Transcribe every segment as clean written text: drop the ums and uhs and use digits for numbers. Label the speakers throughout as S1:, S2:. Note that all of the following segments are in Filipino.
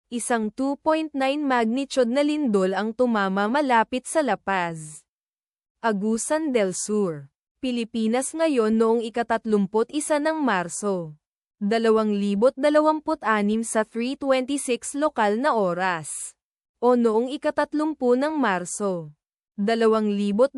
S1: Isang 2.9 magnitude na lindol ang tumama malapit sa La Paz, Agusan del Sur, Pilipinas ngayon noong ika-31 ng Marso, 2026 sa 3:26 lokal na oras, o noong ika-30 ng Marso, 2026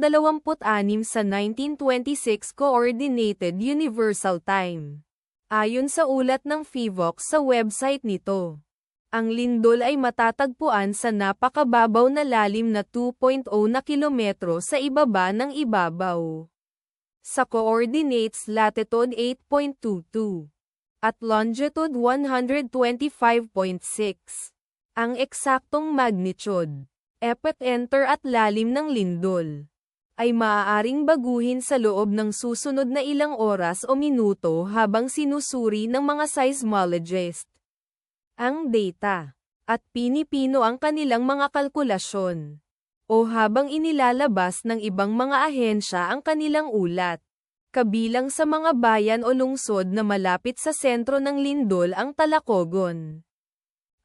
S1: sa 1926 Coordinated Universal Time. Ayon sa ulat ng PHIVOLCS sa website nito, ang lindol ay matatagpuan sa napakababaw na lalim na 2.0 na kilometro sa ibaba ng ibabaw. Sa coordinates latitude 8.22 at longitude 125.6. Ang eksaktong magnitude, epicenter at lalim ng lindol ay maaaring baguhin sa loob ng susunod na ilang oras o minuto habang sinusuri ng mga seismologist ang data, at pinipino ang kanilang mga kalkulasyon, o habang inilalabas ng ibang mga ahensya ang kanilang ulat. Kabilang sa mga bayan o lungsod na malapit sa sentro ng lindol ang Talacogon,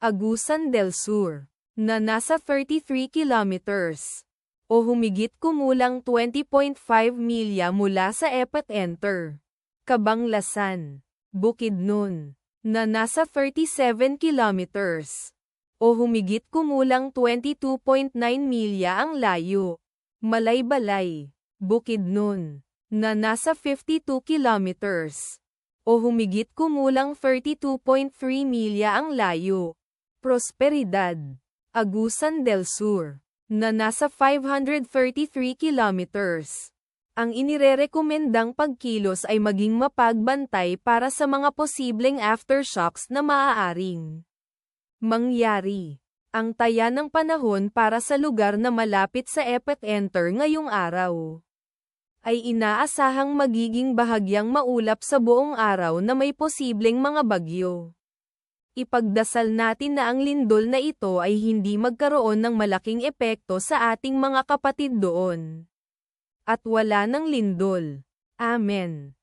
S1: Agusan del Sur, na nasa 33 kilometers, o humigit kumulang 20.5 milya mula sa epicenter. Cabanglasan, Bukidnon, na nasa 37 kilometers, o humigit kumulang 22.9 milya ang layo. Malaybalay, Bukidnon, na nasa 52 kilometers, o humigit kumulang 32.3 milya ang layo. Prosperidad, Agusan del Sur, na nasa 533 kilometers. Ang inirerekomendang pagkilos ay maging mapagbantay para sa mga posibleng aftershocks na maaaring mangyari. Ang taya ng panahon para sa lugar na malapit sa epicenter ngayong araw ay inaasahang magiging bahagyang maulap sa buong araw na may posibleng mga bagyo. Ipagdasal natin na ang lindol na ito ay hindi magkaroon ng malaking epekto sa ating mga kapatid doon. At wala ng lindol. Amen.